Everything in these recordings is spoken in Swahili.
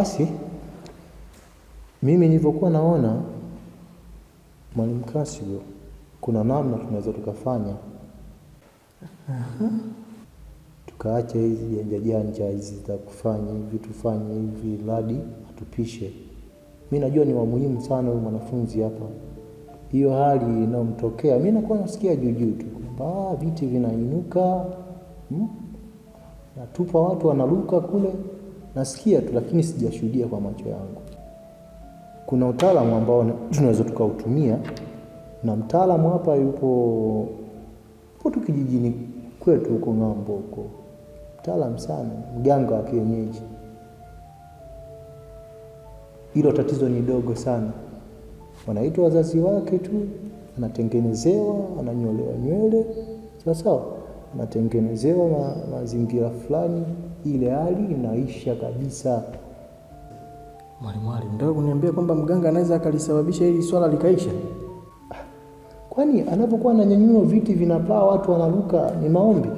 Basi mimi nilivyokuwa naona Mwalimu Kasio, kuna namna tunaweza tukafanya. Tukaacha hizi janja hizi za kufanya hivi, tufanye hivi radi atupishe. Mimi najua ni wa muhimu sana huyu mwanafunzi hapa. Hiyo hali inayomtokea mimi nakuwa nasikia juu tu kwamba viti vinainuka, natupa watu wanaruka kule, nasikia tu lakini sijashuhudia kwa macho yangu. Kuna utaalamu ambao tunaweza tukautumia, na mtaalamu hapa yupo tu kijijini kwetu huko ng'ambo huko. Mtaalamu sana, mganga wa kienyeji. Hilo tatizo ni dogo sana. Wanaitwa wazazi wake tu, anatengenezewa, ananyolewa nywele, sawa, anatengenezewa mazingira fulani, ile hali inaisha kabisa. Mwalimu, ndio kuniambia kwamba mganga anaweza akalisababisha hili swala likaisha? Kwani anapokuwa ananyanyua viti vinapaa watu wanaruka ni maombi?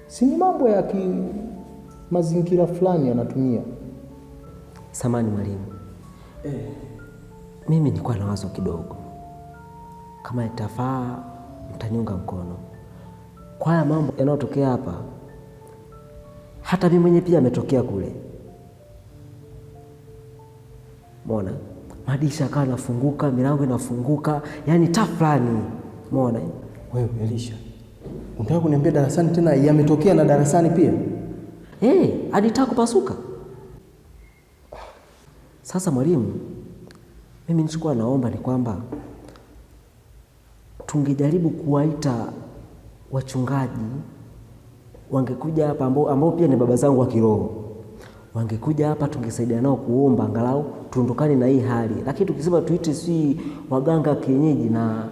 Si ni mambo ya mazingira fulani anatumia. Samani mwalimu. Mimi nilikuwa na wazo kidogo. Kama itafaa mtaniunga mkono. Kwa haya mambo yanayotokea hapa, hata mimi mwenyewe pia ametokea kule. Umeona? Madirisha kana nafunguka, milango inafunguka, yani tafulani. Umeona? Wewe Elisha, unataka kuniambia darasani tena yametokea na darasani pia? Hadi taa kupasuka. Sasa mwalimu, mimi nilikuwa naomba ni kwamba tungejaribu kuwaita wachungaji, wangekuja hapa ambao pia ni baba zangu wa kiroho. Wangekuja hapa tungesaidia nao kuomba angalau tuondokane na hii hali. Lakini tukisema tuite si waganga kienyeji, na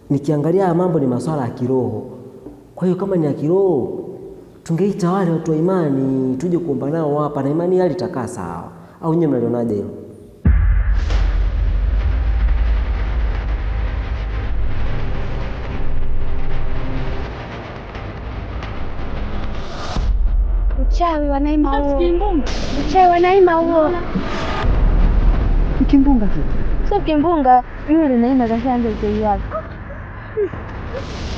nikiangalia mambo ni masuala ya kiroho. Kwa hiyo kama ni ya kiroho, tungeita wale watu wa imani tuje kuomba nao hapa, na imani hali itakaa sawa. Au nyinyi mnalionaje hilo? Mchawi wanaima huo. Mchawi wanaima huo. Kimbunga tu. Sio kimbunga, yule naima kashaanza utei wake.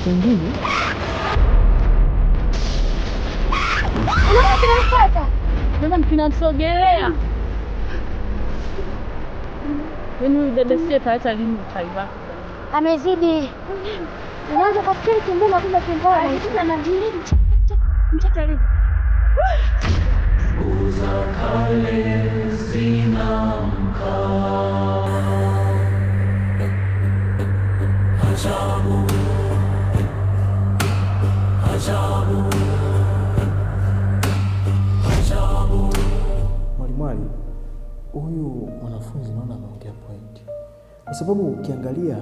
Wengine? Unaona kinamfuata? Ndio kinamsogelea. Wewe dada sije taacha lini mchawi wako. Amezidi. Unaanza kufikiri kimbunga kumbe kimbunga. Alikuwa na jini. Mchata lini? Uza kale zinamka, ajabu, ajabu, ajabu. Mwalimu, huyu mwanafunzi naona ameongea point. Kwa sababu ukiangalia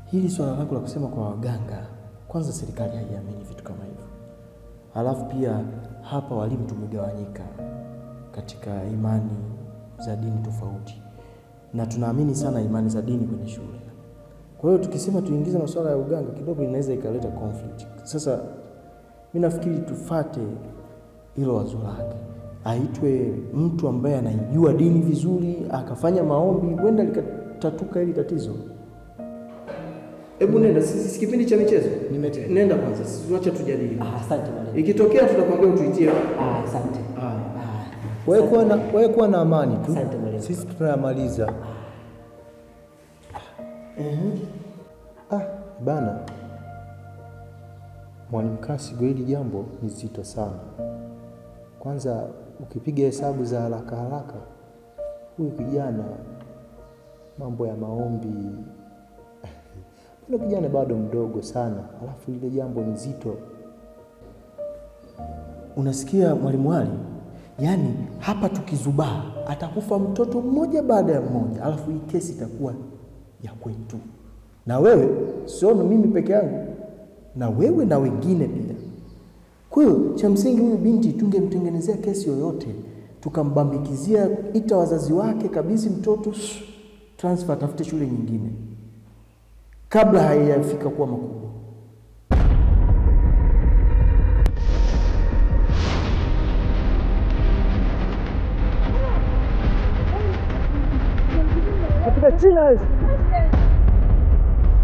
hili swala lako la kusema kwa waganga, kwanza serikali haiamini vitu kama hivyo. Halafu pia hapa walimu tumegawanyika katika imani za dini tofauti, na tunaamini sana imani za dini kwenye shule. Kwa hiyo tukisema tuingize masuala ya uganga kidogo inaweza ikaleta conflict. Sasa mimi nafikiri tufate hilo wazo lake, aitwe mtu ambaye anajua dini vizuri, akafanya maombi, huenda likatatuka hili tatizo. Hebu nenda, sisi kipindi cha michezo. Nenda kwanza, tuache tujadili. Asante mwalimu. Ikitokea tutakwambia utuitie. Asante. Wewe kuwa na amani tu. Asante mwalimu. Sisi tunayamaliza. Bana. Mwalimu Kasio, hili jambo ni zito sana. Kwanza ukipiga hesabu za haraka haraka, huyu kijana mambo ya maombi, yule kijana bado mdogo sana, alafu ile jambo ni zito. Unasikia mwalimu Ali? Yaani hapa tukizubaa atakufa mtoto mmoja baada ya mmoja, alafu hii kesi itakuwa ya kwetu. Na wewe sio mimi peke yangu, na wewe na wengine pia. Kwa hiyo cha msingi huyu binti tungemtengenezea kesi yoyote, tukambambikizia, ita wazazi wake kabisa mtoto, transfer, tafute shule nyingine kabla haijafika kuwa makubwa.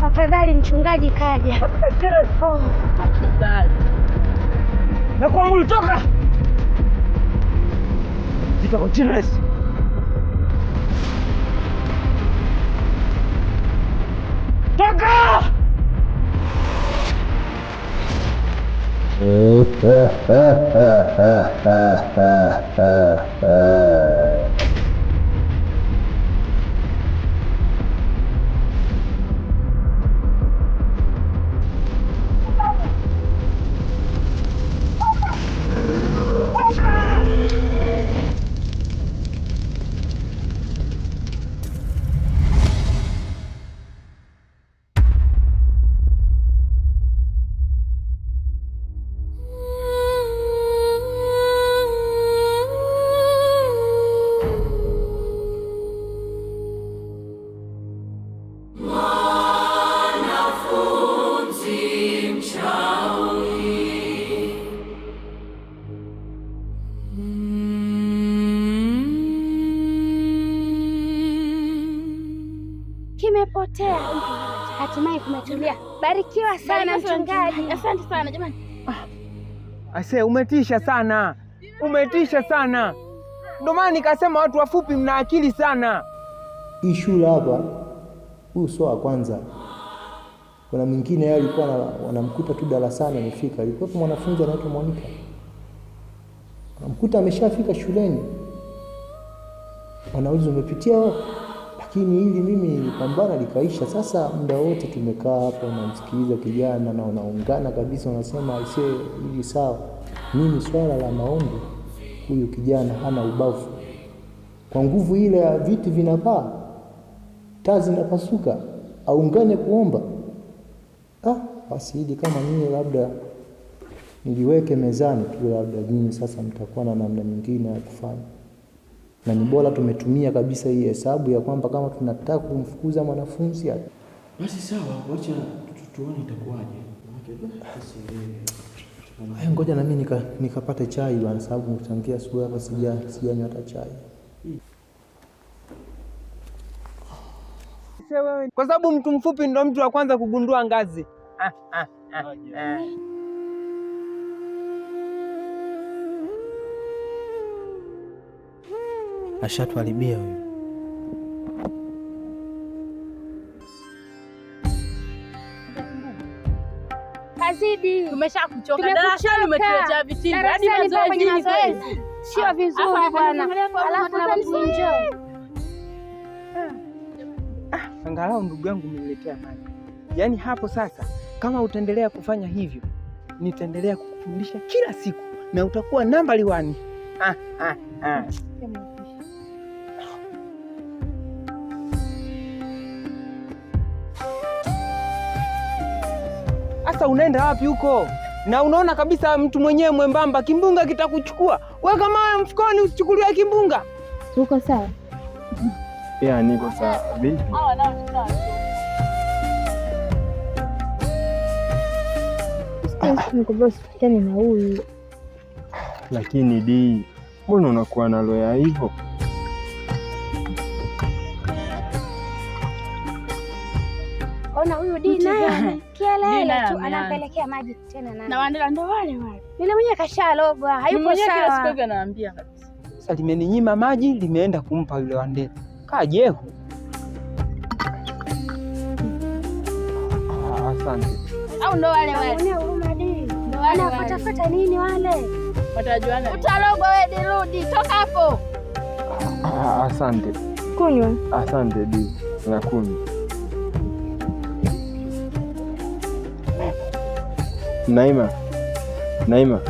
Afadhali mchungaji kaja. Na kwa ulitoka. Vita kwa jina la Yesu. Toka! Kimepotea. Hatimaye kumetulia. Barikiwa sana mchungaji. Asante sana jamani. Ase, umetisha sana. Umetisha sana. Ndio maana nikasema watu wafupi mna akili sana. Hii shule hapa, huyu sio wa kwanza. Kuna mwingine yeye alikuwa wanamkuta tu darasani amefika. Alikuwa mwanafunzi anaitwa Monica. Anamkuta ameshafika shuleni. Wanauliza umepitia wapi? Lakini hili mimi nilipambana likaisha. Sasa muda wote tumekaa hapa unamsikiliza kijana na unaungana kabisa, unasema aisee, hili sawa. Mimi swala la maombi, huyu kijana hana ubavu. Kwa nguvu ile ya viti vinapaa, taa zinapasuka, aungane kuomba. Basi hili kama nyinyi labda niliweke mezani tu, labda nyinyi sasa mtakuwa na namna nyingine ya kufanya. Na ni bora tumetumia kabisa hii hesabu ya kwamba kama tunataka kumfukuza mwanafunzi hapa. Basi sawa, wacha tuone itakuwaje. Hayo, ngoja na mimi nikapate chai bwana, sababu tangia asubuhi hapa sijanywa hata chai. Kwa sababu mtu mfupi ndo mtu wa kwanza kugundua ngazi. Ashatuharibia huyu. Kazidi. Tumeshakuchoka. Darasani umetuletea vitimbi. Hadi mazoezi. Sio vizuri bwana. Alafu na enjoy. Angalau ndugu yangu umeniletea maji. Yaani hapo sasa kama utaendelea kufanya hivyo, nitaendelea kukufundisha kila siku na utakuwa nambari 1. Sasa unaenda wapi huko? Na unaona kabisa mtu mwenyewe mwembamba, kimbunga kitakuchukua. Wewe kama mfukoni usichukuliwe kimbunga. Uko sawa? Ya, niko sawa. Vipi? Niko hospitali na huyu. Lakini di, mbona unakuwa na loya hivyo? Ona huyu Dina kielele tu anampelekea maji tena na Wandela ndo wale. Yule mwenyewe kashalogwa, hayupo sawa. Kila siku hivi anaambia kabisa. Sasa limeninyima maji, limeenda kumpa yule Wandela. Kajehu. Asante. Au ndo wale. Unaona huruma Dini. Ndo wale watafuta nini wale? Watajuana. Utalogwa wewe Dirudi, toka hapo. Asante. Kunywa. Asante di, nakunywa. Naima,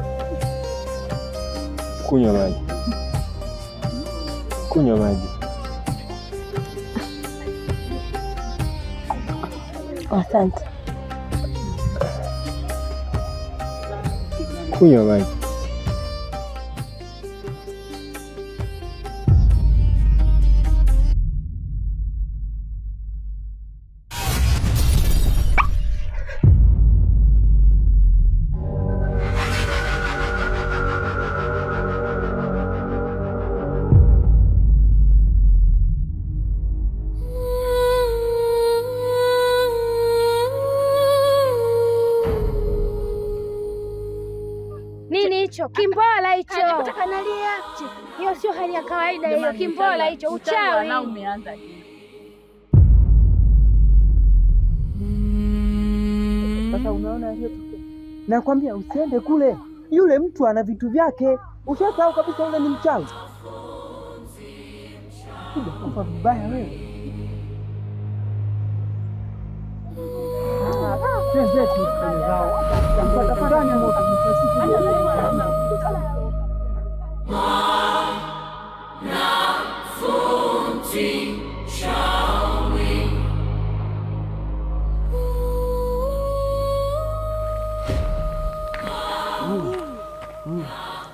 kunywa maji. Kunywa maji. Asante. Kunywa maji. Kimbola hicho. Hiyo sio hali ya kawaida hiyo. Kimbola hicho uchawi. Na umeanza. Sasa unaona aliyotokea. Nakwambia usiende kule. Yule mtu ana vitu vyake. Ushasahau kabisa yule ni mchawi. Kufa vibaya wewe.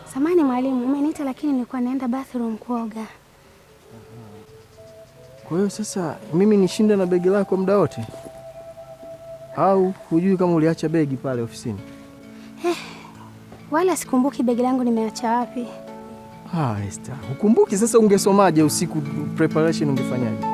Samahani mwalimu, umeniita lakini nilikuwa naenda bathroom kuoga. Kwa hiyo sasa mimi nishinde na begi lako muda wote? Au hujui kama uliacha begi pale ofisini? Wala sikumbuki begi langu nimeacha wapi. Esther, ukumbuki sasa ungesomaje usiku, preparation ungefanyaje?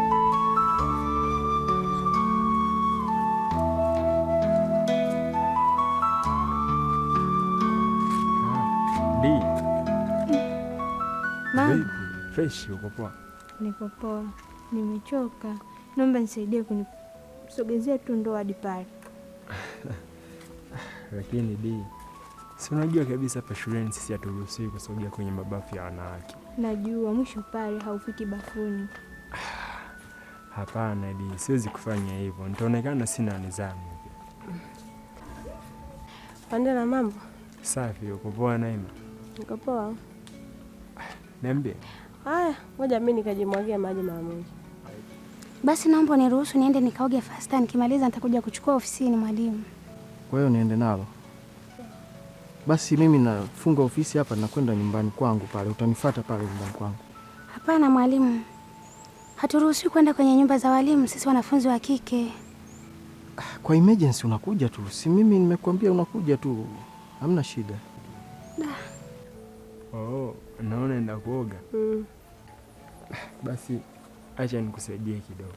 Mama. Fresh uko poa? Niko poa. Nimechoka. Naomba nisaidie kunisogezea tu ndoo hadi pale. Lakini Di, si unajua kabisa hapa shuleni sisi haturuhusiwi kusogea kwenye mabafu ya wanawake. Najua mwisho pale haufiki bafuni. Hapana Di, siwezi kufanya hivyo. Nitaonekana sina nidhamu. Pande na mambo? Safi, uko poa Naima? Niko poa. Niambie. Haya, ngoja mimi nikajimwagia maji mara moja. Basi naomba niruhusu niende nikaoge fasta, nikimaliza nitakuja kuchukua ofisini mwalimu. Kwa hiyo niende nalo? Basi mimi nafunga ofisi hapa na kwenda nyumbani kwangu pale. Utanifuata pale nyumbani kwangu? Hapana mwalimu. Haturuhusiwi kwenda kwenye nyumba za walimu sisi wanafunzi wa kike. Kwa emergency unakuja tu. Si mimi nimekuambia unakuja tu. Hamna shida. Naona enda kuoga. Basi acha nikusaidie kidogo.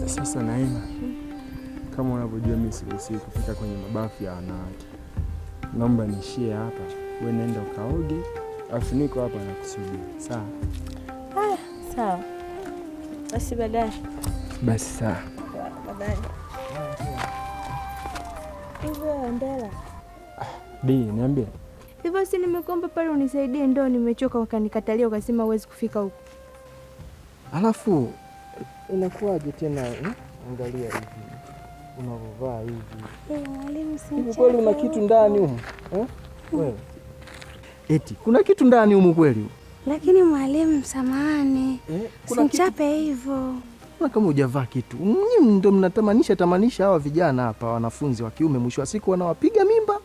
Sasa Naima, kama unavyojua mimi siruhusiwi kufika kwenye mabafu ya wanawake. Naomba niishie hapa. Wewe nenda ukaoge, afu niko hapa nakusubiri. Sawa? Sawa. Basi baadaye. Basi sawa. Baadaye. Hivyo Ndela. Di, niambie. Hivyo si nimekuomba pale unisaidie ndoo, nimechoka ukanikatalia ukasema huwezi kufika huko. Alafu inakuwaje tena? Angalia hivi. Unavaa hivi. Mwalimu si Hivi kweli una kitu ndani humu? Wewe. Eti kuna kitu ndani humu kweli? Lakini mwalimu samahani. Simchape hivyo. Kama hujavaa kitu. Nyinyi ndio mnatamanisha hawa vijana hapa, wanafunzi wa kiume, mwisho wa siku wanawapiga mimba.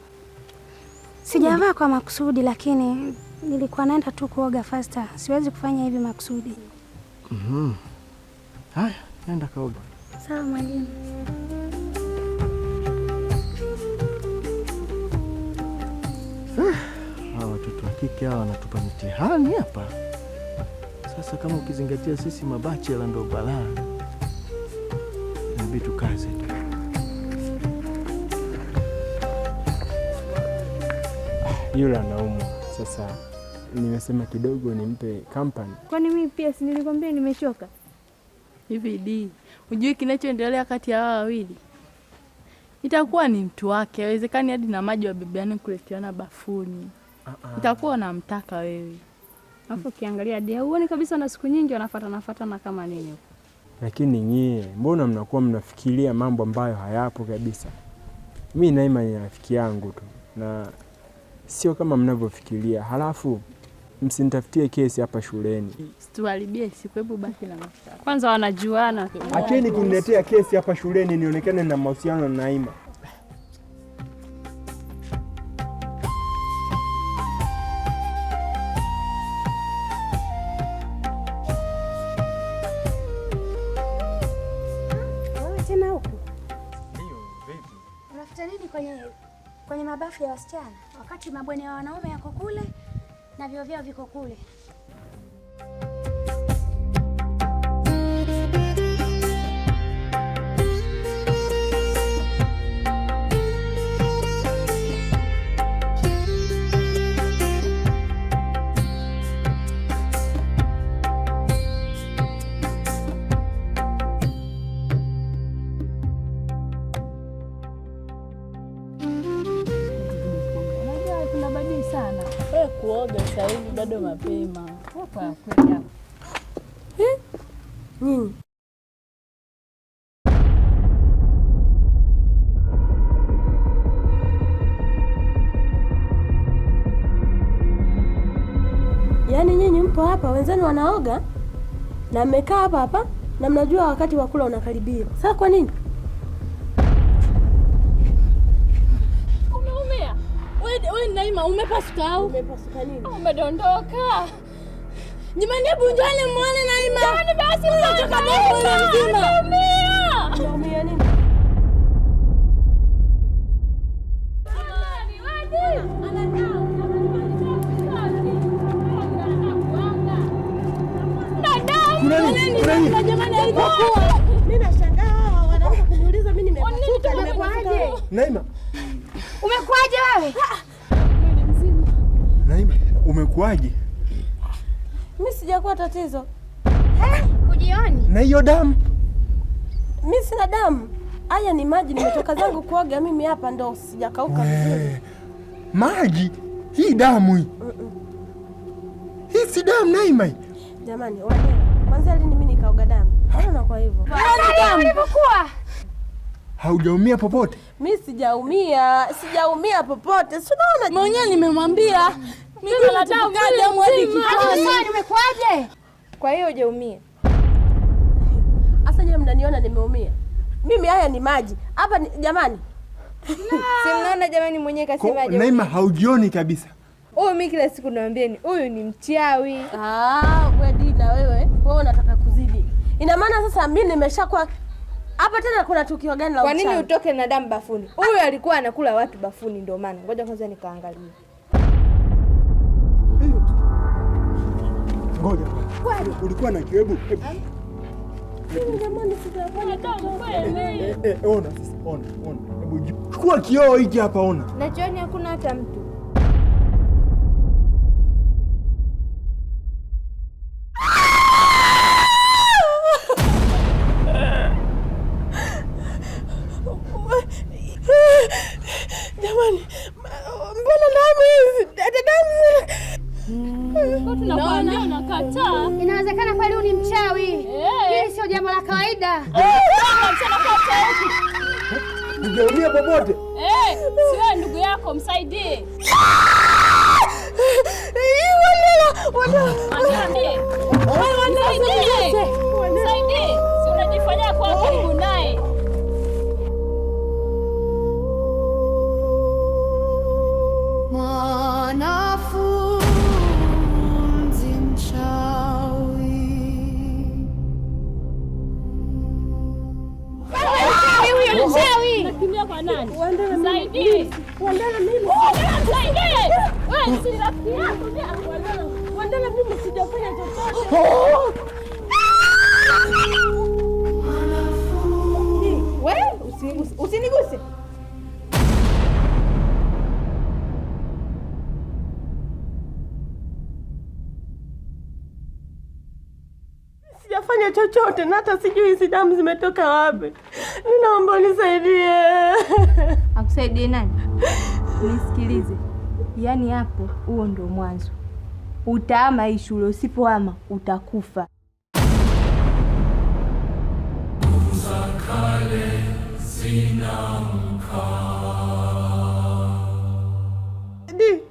Sijavaa kwa makusudi, lakini nilikuwa naenda tu kuoga fasta. Siwezi kufanya hivi makusudi. Haya, nenda kaoga. Sawa mwalimu. Hawa watoto wa kike hawa wanatupa mitihani hapa. Sasa kama ukizingatia sisi mabachela ndo balaa. Inabidi tukaze tu. Yule anaumwa. Sasa nimesema kidogo nimpe company. Kwani mimi pia si nilikwambia nimechoka? Hivi Di, hujui kinachoendelea kati ya wao wawili? Itakuwa ni mtu wake, haiwezekani hadi na maji wa bebeani kuleteana bafuni. Itakuwa unamtaka wewe. Alafu kiangalia Di, huoni kabisa na siku nyingi wanafuatana kama nini? Lakini nyie, mbona mnakuwa mnafikiria mambo ambayo hayapo kabisa? Mimi Naima ni rafiki yangu tu na sio kama mnavyofikiria. Halafu msinitafutie kesi hapa shuleni. Situharibie siku, hebu baki na mashaka. Kwanza wanajuana. Acheni kuniletea kesi hapa shuleni nionekane na mahusiano na Naima. barafu ya wasichana, wakati mabweni ya wanaume yako kule na vyoo vyao viko kule. Kuoga sasa hivi bado mapema. Hapa kweli hapa. Nini? Yaani nyinyi mpo hapa, wenzenu wanaoga na mmekaa hapa hapa na mnajua wakati wa kula unakaribia. Sasa kwa nini? Wewe Naima umepasuka au? Umepasuka nini? Umedondoka. Jamani hebu njoni muone Naima. Jamani basi mtoka bwana mzima. Unaumia nini? Jamani alikokuwa. Mimi nashangaa wanaanza kuniuliza mimi nimepasuka nimekwaje? Naima. Umekwaje wewe? Naima, umekuaje? Mimi sijakuwa tatizo. Kujioni? Na hiyo damu? Mimi sina damu. Haya ni maji, nimetoka zangu kuoga mimi hapa ndo sijakauka vizuri. Maji? Hii damu hii. Hii si damu Naima. Jamani, wale kwanza lini mimi nikaoga damu? Mbona kwa hivyo? Damu ilipokuwa. Haujaumia popote? Mimi sijaumia popote. Si unaona? Mwenyewe nimemwambia. Mimi na damu hadi kichwani. Umekwaje? Kwa hiyo hujaumia. Sasa nyinyi mnaniona nimeumia. Mimi haya ni maji. Hapa jamani. Si mnaona jamani mwenyewe kasema jamani. Naima haujioni kabisa. Huyu mimi kila siku naambieni, huyu ni mchawi. Wewe Dina wewe unataka kuzidi. Ina maana sasa mimi nimeshakuwa hapa tena kuna tukio gani la uchawi? Kwa nini utoke na damu bafuni? Huyu alikuwa anakula watu bafuni ndio maana. Ngoja kwanza nikaangalia. Ngoja. Ulikuwa na kiwebu. Jamani sitafanya damu kweli. Ona sasa, ona. Hebu chukua kioo hiki hapa ona. Na chooni hakuna hata mtu. Jamani, mbona damu hizi? Tunakuambia unakataa. Inawezekana kweli ni mchawi. Hili sio jambo la kawaida. Hujaumia popote? Sio ndugu yako msaidie. Msaidie. Si unajifanyia kwa karibu naye. Mwanafunzi mchawi. Huyo ni mchawi. Nakimbia kwa nani? Msaidie. Wandala mimi. Msaidie. Wewe si rafiki yako. Wandala mimi sijafanya chochote. Wewe usiniguse. Sijafanya chochote na hata sijui hizi damu zimetoka wapi. Ninaomba unisaidie. Akusaidie nani? Nisikilize. Yaani hapo huo ndio mwanzo. Utaama hii shule, usipoama utakufa. Kale zinamka. Di.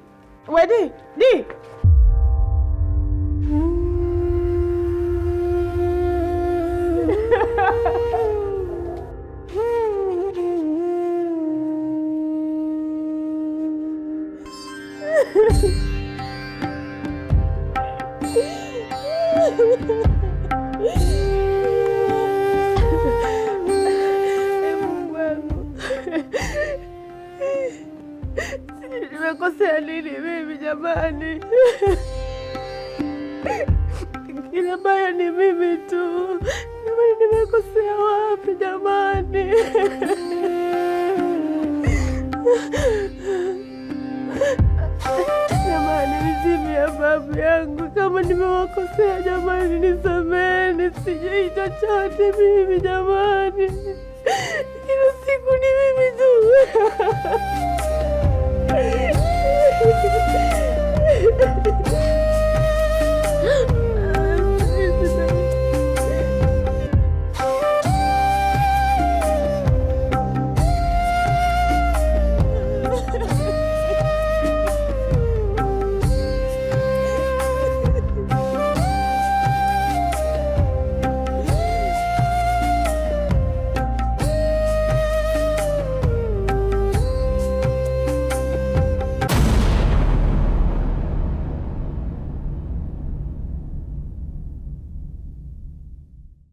nimekosea nini mimi jamani? Kila baya ni mimi tu. Jamani, nimekosea wapi jamani? Jamani, mizimu ya babu yangu, kama nimewakosea jamani, nisameni. Sijui chochote mimi jamani, kila siku ni mimi tu.